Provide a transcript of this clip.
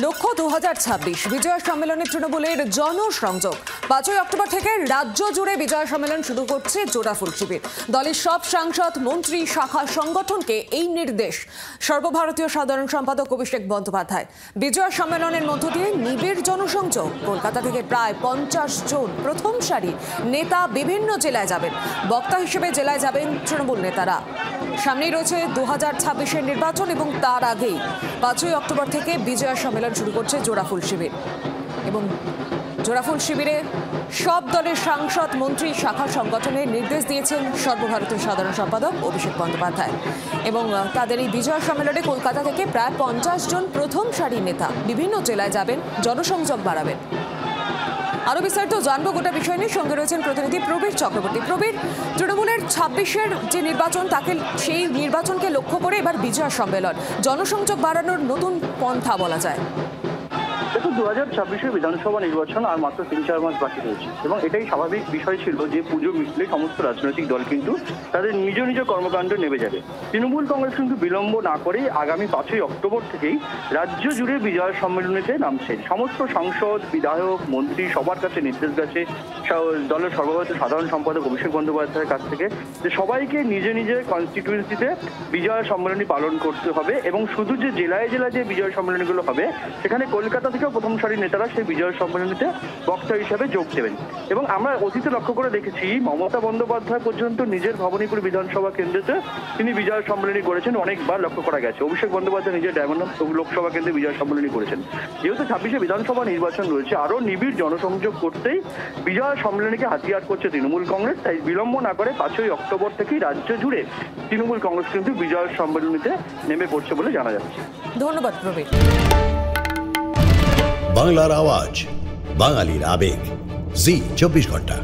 লক্ষ্য 2026 বিজয় সম্মেলনে তৃণমূলের জনসংযোগ। 5ই অক্টোবর থেকে রাজ্য জুড়ে বিজয় সম্মেলন শুরু করছে জোড়াফুল শিবির। দলের সব সাংসদ, মন্ত্রী, শাখা সংগঠনকে এই নির্দেশ। সর্বভারতীয় সাধারণ সম্পাদক অভিষেক বন্দ্যোপাধ্যায়। বিজয় সম্মেলনের মধ্য দিয়ে নিবিড় জনসংযোগ। কলকাতা থেকে প্রায় 50 জন প্রথম সারি নেতা বিভিন্ন জেলায় যাবেন। বক্তা হিসেবে জেলায় যাবেন তৃণমূল নেতারা। সামনেই রয়েছে 2026-এর নির্বাচন এবং তার আগেই 5ই অক্টোবর থেকে বিজয় সম্মেলন শুরু করছে জোড়াফুল শিবির। এবং জোড়াফুল শিবিরে সব দলের সাংসদ, মন্ত্রী, শাখা সংগঠনের নির্দেশ দিয়েছেন সর্বভারতীয় সাধারণ সম্পাদক অভিষেক বন্দ্যোপাধ্যায়। এবং তাদের এই বিজয় সম্মেলনে কলকাতা থেকে প্রায় 50 জন প্রথম সারির নেতা বিভিন্ন জেলায় যাবেন, জনসংযোগ বাড়াবেন। আরো বিস্তারিত জানবো গোটা বিষয় নিয়ে। সঙ্গে রয়েছেন প্রতিনিধি প্রবীর চক্রবর্তী। প্রবীর, তৃণমূলের 26-এর যে নির্বাচন, তাকে সেই নির্বাচনকে লক্ষ্য করে এবার বিজয় সম্মেলন, জনসংযোগ বাড়ানোর নতুন পন্থা বলা যায়। দেখুন, 2026-এর বিধানসভা নির্বাচন আর মাত্র 3-4 মাস বাকি রয়েছে এবং এটাই স্বাভাবিক বিষয় ছিল যে পুজো মিটলে সমস্ত রাজনৈতিক দল কিন্তু তাদের নিজ নিজ কর্মকাণ্ড নেমে যাবে। তৃণমূল কংগ্রেস কিন্তু বিলম্ব না করেই আগামী 5ই অক্টোবর থেকেই রাজ্য জুড়ে বিজয় সম্মেলনীতে নামছেন। সমস্ত সাংসদ, বিধায়ক, মন্ত্রী সবার কাছে নির্দেশ গেছে দলের সর্বভারতীয় সাধারণ সম্পাদক অভিষেক বন্দ্যোপাধ্যায়ের কাছ থেকে যে সবাইকে নিজে নিজের কনস্টিটিউয়েন্সিতে বিজয় সম্মেলনী পালন করতে হবে এবং শুধু যে জেলায় জেলায় যে বিজয় সম্মেলনীগুলো হবে সেখানে কলকাতা থেকেও প্রথম সারির নেতারা সেই বিজয় সম্মেলনীতে বক্তা হিসাবে যোগ দেবেন। এবং আমরা অতীতে লক্ষ্য করে দেখেছি মমতা বন্দ্যোপাধ্যায় পর্যন্ত নিজের ভবানীপুর বিধানসভা কেন্দ্রেতে তিনি বিজয় সম্মেলনী করেছেন, অনেকবার লক্ষ্য করা গেছে। অভিষেক বন্দ্যোপাধ্যায় নিজের ডায়মন্ড লোকসভা কেন্দ্রে বিজয় সম্মেলনী করেছেন। যেহেতু 26-এ বিধানসভা নির্বাচন রয়েছে, আরও নিবিড় জনসংযোগ করতেই বিজয় সম্মেলনীকে হাতিয়ার করছে তৃণমূল কংগ্রেস। তাই বিলম্ব না করে 5ই অক্টোবর থেকেই রাজ্য জুড়ে তৃণমূল কংগ্রেস কিন্তু বিজয় সম্মেলনীতে নেমে পড়ছে বলে জানা যাচ্ছে। ধন্যবাদ প্রবীর। বাংলার আওয়াজ, বাঙালির আবেগ, জি 24 ঘন্টা।